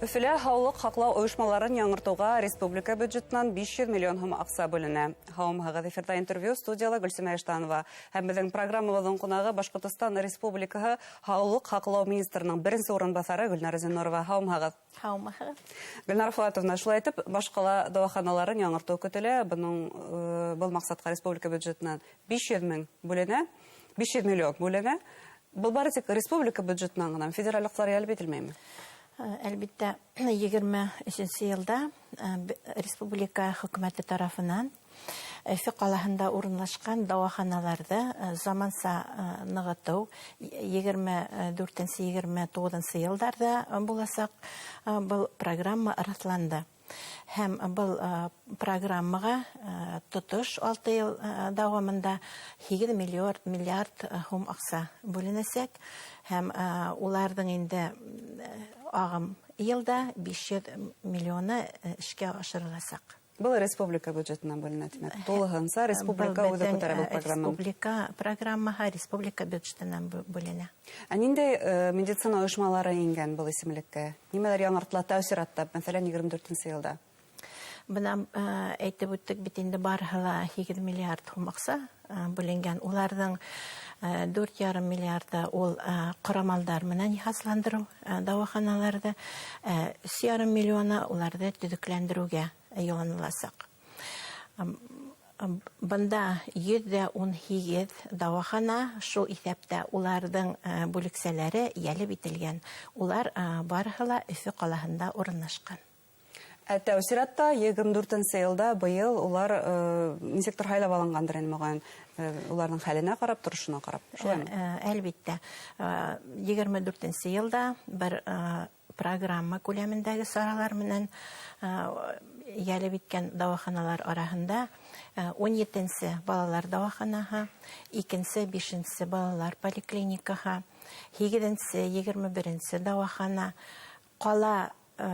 Өфілі хаулық хақлау ойышмаларын яңыртуға республика бюджетінен 500 миллион хым ақса бөліні. Хауымғағы эфирда интервью студияла Гүлсима Эштанова. Һәм біздің программабыздың қонағы Башқұртстан Республикаһы хаулық хақлау министрінің бірінші орынбасары Гүлнар Зиннурова. Хауымғағы. Хауымғағы. Гүлнар Фуатовна, шулай айтып, башқала дауаханаларын яңырту көтілі. Бұл мақсатқа республика бюджетінен 500 мың бөліні, 500 миллион бөліні. Бұл бары тек республика бюджетінен ғана федералдықтар әлбетілмейме? Әлбетте 23 елда республика хөкүмәте тарафынан Өфі қаласында урынлашкан дауаханаларды заманса нығыту 24-29 елдарда буласак бұл программа расланды. Һәм бұл программаға тотыш 6 ел дәвамында 8 миллиард хум акса бүленәсәк, һәм улардың инде ағым елда 500 миллионы эшкә ашырыласак. Бұл республика бюджетінен бөлінеді. Толығынса республика өді көтәрі бұл программа. Республика программаға республика бюджетінен бөліне. Нинде медицина ойышмалары енген бұл исемлекке? Немелер яңыртыла тәусір аттап, мәсәлән 24 елда? Бұна әйтіп өттік бітінде барғыла 2 миллиард хумақса бүленген. Олардың 4,5 миллиарды ол құрамалдар менен жиһазландыру дауаханаларды, 3,5 миллионы оларды түзүкләндерүгә юлланыласак. Бында 118 дауахана шул исәптә улардың бүлексәләре ялып ителгән. Улар барғыла Өфі қаласында урынлашкан. Тәүсиратта 24 елда быел улар инсектор хайлап алынгандыр инде мөгаен, уларның хәленә карап, торышына карап. Шулаймы? Әлбәттә. 24 елда бер программа күләмендәге саралар менән ялып иткән дауаханалар арасында 17-нче балалар дауаханаһы, 2-нче, 5-нче балалар поликлиникаһы, 7-нче, 21-нче дауахана, кала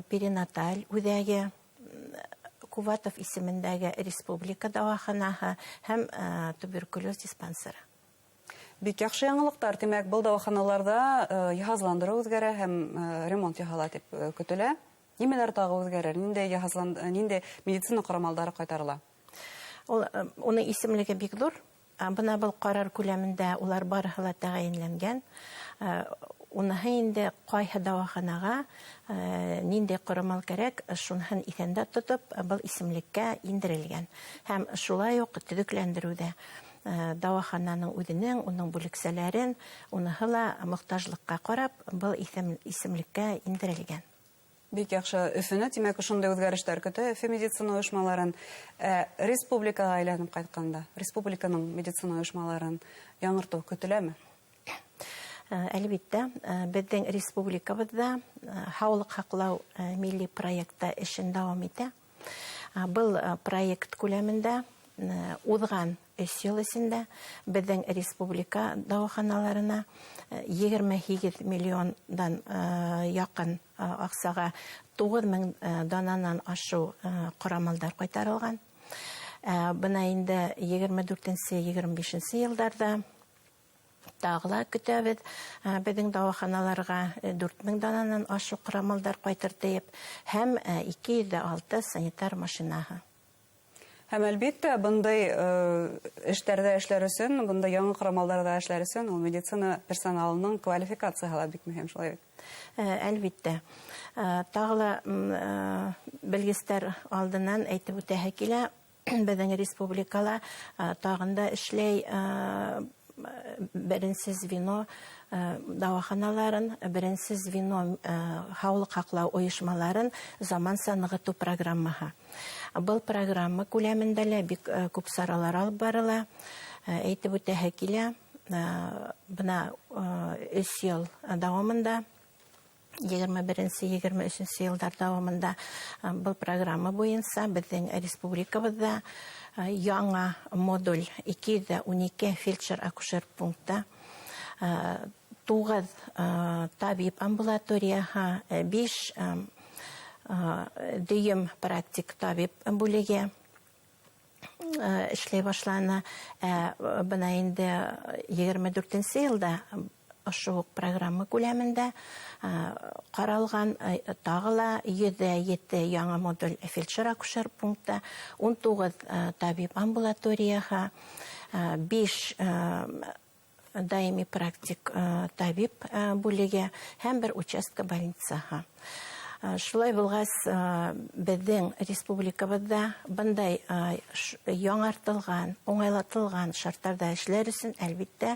перинаталь үдәге Куватов исемендәге республика дауаханаһы һәм туберкулез диспансеры. Бик яхшы яңалыктар, демәк, бұл дауаханаларда жиһазландыру үзгәрә һәм ремонт яһала дип көтелә. Нимәләр тагы үзгәрер? Нинде медицина құрамалдары кайтарыла? Уның исемлеге бик зур. Бына был карар күләмендә улар барыһы тәгаенләнгән. Уныһы инде кайһы дауаханага нинди құрамал кирәк, шуныһын исәндә тотып, был исемлеккә индерелгән. Һәм шулай ук төзекләндерүдә дауахананың үзенең, уның бүлексәләрен, уныһы ла мохтаҗлыкка карап, был исемлеккә индерелгән. Бик яхшы. Өфене, демәк, шундай үзгәрешләр көтә. Өфе медицина ойышмаларын республикага айланып кайтканда, республиканың медицина ойышмаларын яңырту көтеләме? Әлбәттә, безнең республикабызда хаулык хаклау милли проекты эшен дәвам итә. Был проект күләмендә узган 3 ел эчендә безнең республика дәваханаларына 28 миллиондан якын аксага 9000 дананан ашу құрамалдар кайтарылган. Бына инде 24-25 елларда тагыла көтәбез. Безнең дәваханаларга 4000 дананан ашу құрамалдар кайтартып, һәм 206 санитар машинаһы. Һәм әлбәттә, бындай эшләрдә эшләр өчен, бындай яңа құрамалдарда эшләр өчен ул медицина персоналының квалификациясы бик мөһим, шулай бит. Әлбәттә. Тагыла белгечләр алдыннан әйтеп үтәһе килә, безнең республикала тагында эшләй беренче звено дауаханаларын, беренче звено хаулык хаклау ойышмаларын заманса ныгыту программаһы. Был программа күләмендә лә бик күп саралар алып барыла. Әйтеп үтәһе килә, бына 3 ел дәвамында 21-23 елдар дәвамында был программа буенча безнең республикабызда яңа модуль 212 фельдшер-акушер пункта, 9 табиб амбулаторияһы, 5 дүйім практик табиб бүлеге эшләй башлана. Бына инде 24 елда ошо программа күләмендә каралган тагыла 7 яңа модуль фельдшер-акушер пункты, 19 табиб амбулаторияга, 5 даими практик табиб бүлеге һәм 1 участка больницага. Шулай булгас, безнең республикабызда бындай яңартылган, оңайлатылган шартларда эшләр өчен әлбәттә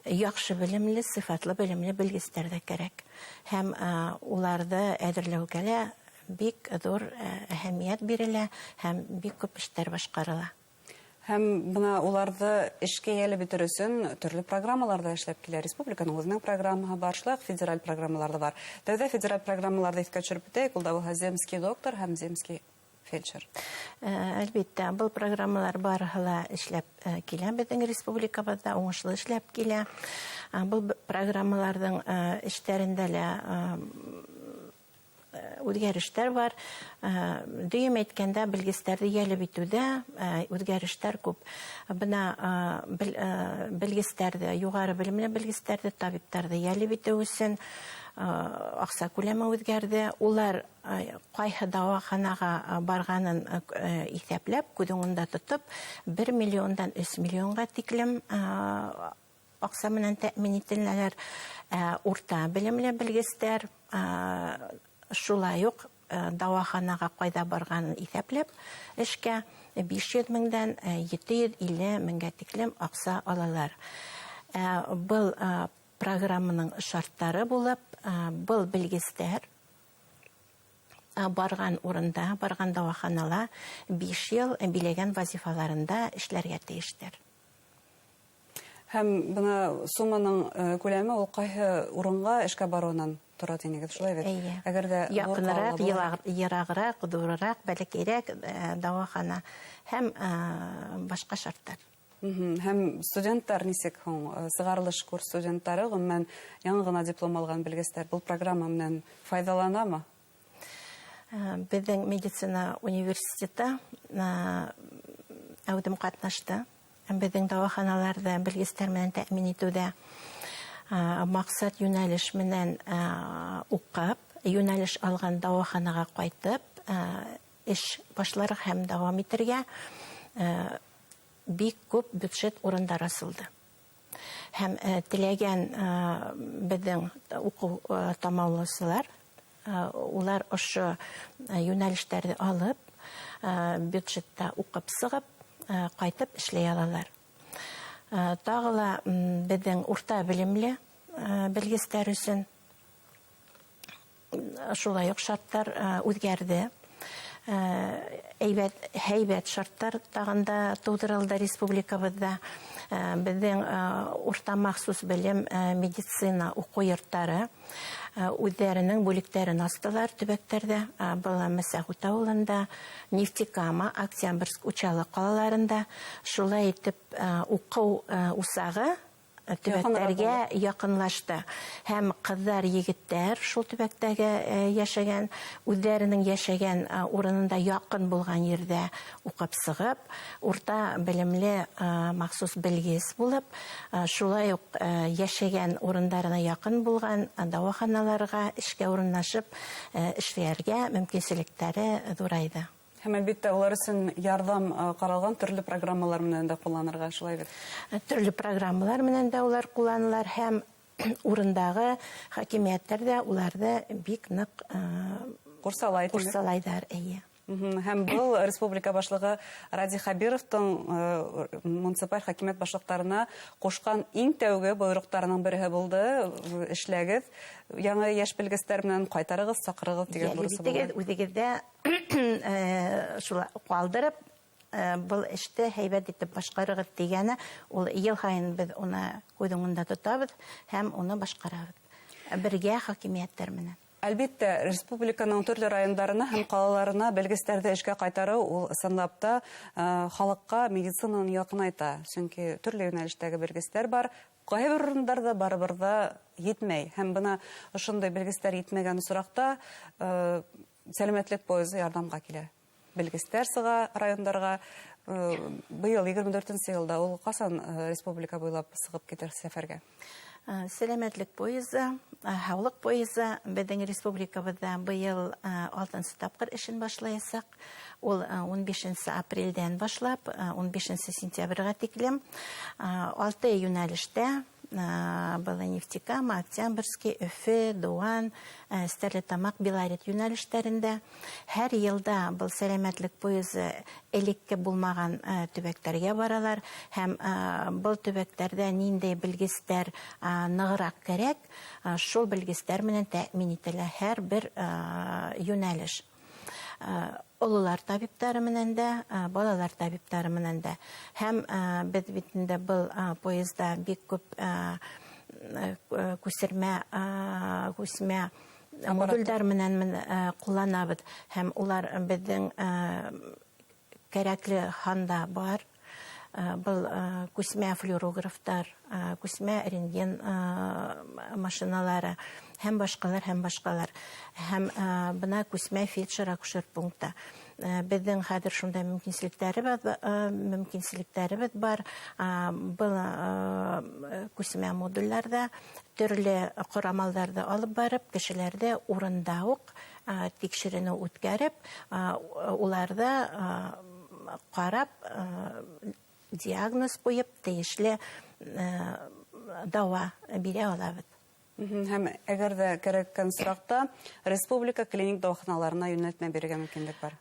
яхшы белемле, сыйфатлы белемле белгечләр дә кирәк. Һәм уларны әзерләүгә бик зур әһәмият бирелә һәм бик күп эшләр башкарыла. Һәм бына уларны эшкә ялып бетерү өчен төрле программаларда эшләп килә. Республиканың үзенең программаһы бар, шулай федераль программалар да бар. Тәүдә федераль программаларда искә төшереп бетәйек, ул да булса земский доктор һәм земский фельдшер. Әлбәттә, был программалар барыһы эшләп килә безнең республикабызда, уңышлы эшләп килә. Бұл программаларның эшләрендә үзгәрештәр бар. Дөйем әйткәндә, белгечләрне ялып итүдә үзгәрештәр күп. Бына белгечләрне, югары белемле белгечләрне, табибларны ялып итү өчен акча күләме үзгәрде. Улар кайсы дәваханага барганын исәпләп, күзеңдә тотып, 1 миллиондан 3 миллионга тиклем акча менән тәэмин ителәләр. Урта белемле белгечләр шулай ук дәваханага кайда барганын исәпләп, эшкә 500 меңдән 750 меңгә тиклем акча алалар. Был программаның шартлары булып, был белгечләр барган урында, барган дәваханала 5 ел биләгән вазифаларында эшләргә тиештер. Һәм бына сумманың күләме ул кайсы урынга эшкә баруыннан тора дигән шулай бит. Әгәр дә якынрак, ераграк, дурырак, бәләкәйрәк дәвахана һәм башка шартлар. Һәм студентлар нисек сыгарлыш курс студентлары гомумән яңа гына диплом алган белгечләр бу программа менән файдаланамы? Безнең медицина университеты әүдем катнашты. Безнең дәваханаларда белгечләр менән тәэмин итүдә максат юнәлеш менән укып, юнәлеш алган дәваханага кайтып, эш башлар һәм дәвам итәргә бик күп бюджет урындар асылды. Һәм теләгән безнең уку тамамлаучылар, улар ошо юнәлештәрне алып, бюджетта укып сыгып, кайтып эшләй алалар. Тагыла безнең урта белемле белгечләр өчен шулай ук шартлар үзгәрде. Һәйбәт шартлар тагында тудырылды республикабызда. Безнең урта махсус белем медицина уку йортлары үзләренең бүлектәрен астылар төбәктәрдә. Был Мәсәгут авылында, Нефтекама, Октябрьск, Учалы калаларында. Шулай итеп уку усагы төбәктәргә якынлашты. Һәм кызлар, егетләр шул төбәктәге яшәгән, үзләренең яшәгән урынында якын булган ердә укып сыгып, урта белемле махсус белгес булып, шулай ук яшәгән урындарына якын булган дәваханаларга эшкә урынлашып эшләргә мөмкинлекләре зурайды. Һәм әлбәттә улар өчен ярдәм каралган төрле программалар менән дә кулланырга шулай бит. Төрле программалар менән дә улар кулланылар һәм урындагы хакимиятләрдә уларны бик нык курсалайдар. Һәм был республика башлыгы Ради Хабировтың муниципаль хакимият башлыкларына кушкан иң тәүге боерыкларының бере булды. Эшләгез, яңа яшь белгечләр белән кайтарыгыз, сакырыгыз дигән бурысы булды. Үзегездә шулай калдырып, был эште һәйбәт итеп башкарыгыз дигәне, ул ел һайын без уны күзеңдә тотабыз һәм уны башкарабыз. Бергә хакимиятләр менән. Әлбәттә, республиканың төрле районнарына һәм калаларына белгечләрне эшкә кайтару ул санлапта халыкка медицинаны якынайта. Чөнки төрле юнәлештәге белгечләр бар. Кайбер урыннарда барыбер да йетмәй. Һәм бына ошондай белгечләр йетмәгән осракта сәламәтлек поезы ярдәмгә килә. Белгечләр сыга районнарга. Быел 24 елда ул касан республика буйлап сыгып китер сәфәргә? Сәламәтлек поезы, һаулык поезы безнең республикабызда быел 6-нчы тапкыр эшен башлаячак. Ул 15 апрельдән башлап 15 сентябрьгә тиклем 6 юнәлештә Нефтекама, Октябрьский, Өфе, Дуан, Стәрлетамак, Белорет юнәлештәрендә һәр елда был сәламәтлек поезы элекке булмаган төбәктәргә баралар һәм был төбәктәрдә нинди белгечләр ныграк кирәк, шул белгечләр менән тәэмин ителә һәр бер юнәлеш. Олылар табиптары менән дә, балалар табиптары менән дә. Һәм без бит инде был поездда бик күп күсермә модульләр менән кулланабыз. Һәм улар безнең кирәкле ханда бар. Был күсмә флюорографтар, күсмә рентген машиналары, һәм башкалар. Һәм бына күсмә фельдшер-акушер пункты. Безнең хәзер шунда мөмкинлекләребез бар. Был күсмә модульләрдә төрле корамалларны алып барып, кешеләрдә урында ук тикшеренү үткәреп, уларда карап диагноз куеп, тиешле дава бирә алабыз. Һәм әгәр дә кирәккән соракта республика клиник дәваханаларына юнәлтмә бирергә мөмкинлек бар.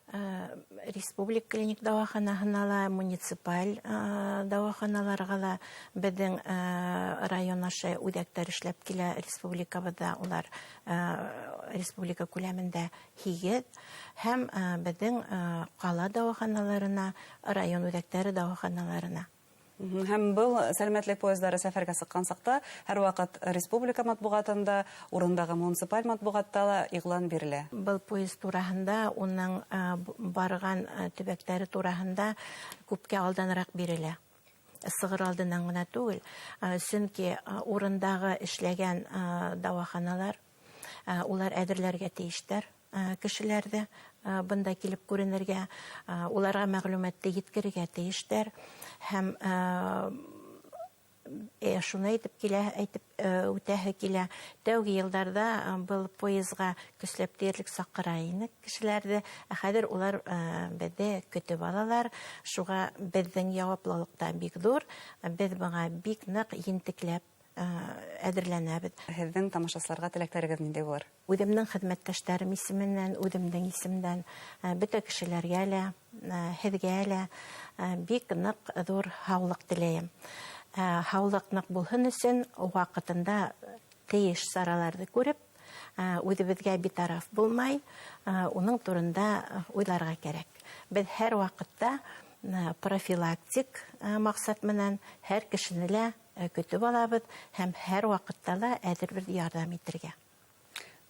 Республика клиник дәваханаларына, муниципаль дәваханаларга безнең район аша үдәктәр эшләп килә республикабызда, улар республика күләмендә 8 һәм безнең кала дәваханаларына, район үдәктәре дәваханаларына. Һәм был сәламәтлек поездары сәфәргә сыккан сакта һәр вакыт республика матбугатында, урындагы муниципаль матбугатта ла игълан бирелә. Был поезд тураһында, уның барган төбәктәре тураһында күпкә алданрак бирелә. Сыгыр алдыннан гына түгел, чөнки урындагы эшләгән дәваханалар, улар әзерләргә тиештәр кешеләрдә, бында килеп күренергә, уларга мәгълүматты җиткерергә тиештәр. Һәм шуны әйтеп үтәһе килә. Тәүге елларда был поездга көчләп диярлек сакыра ине кешеләрде. Хәзер улар бездә көтеп алалар. Шуга безнең җаваплылыкта бик зур. Без моңа бик нык ентекләп әзерләнәбез. Һезнең тамашачыларга теләкләрегез нинди булыр? Үземнең хезмәттәшләрем исеменнән, үземнең исемдән бөтә кешеләргә лә, һезгә лә бик нык зур һаулык теләйм. Һаулык нык булсын өчен вакытында тиеш сараларды күреп, үзебезгә битараф булмай, уның турында уйларга кирәк. Без һәр вакытта профилактик максат менән һәр кешене лә көтеп алабыз һәм һәр вакытта ла әзер бер ярдәм итәргә.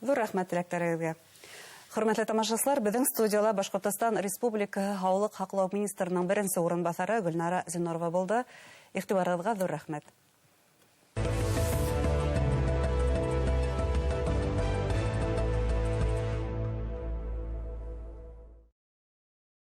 Зур рәхмәт теләкләрегезгә. Хөрмәтле тамашачылар, безнең студияда Башкортстан Республикасы Һаулык һаклау министрының беренче урынбасары Гөлнара Зиннурова булды. Игътибарыгызга зур рәхмәт.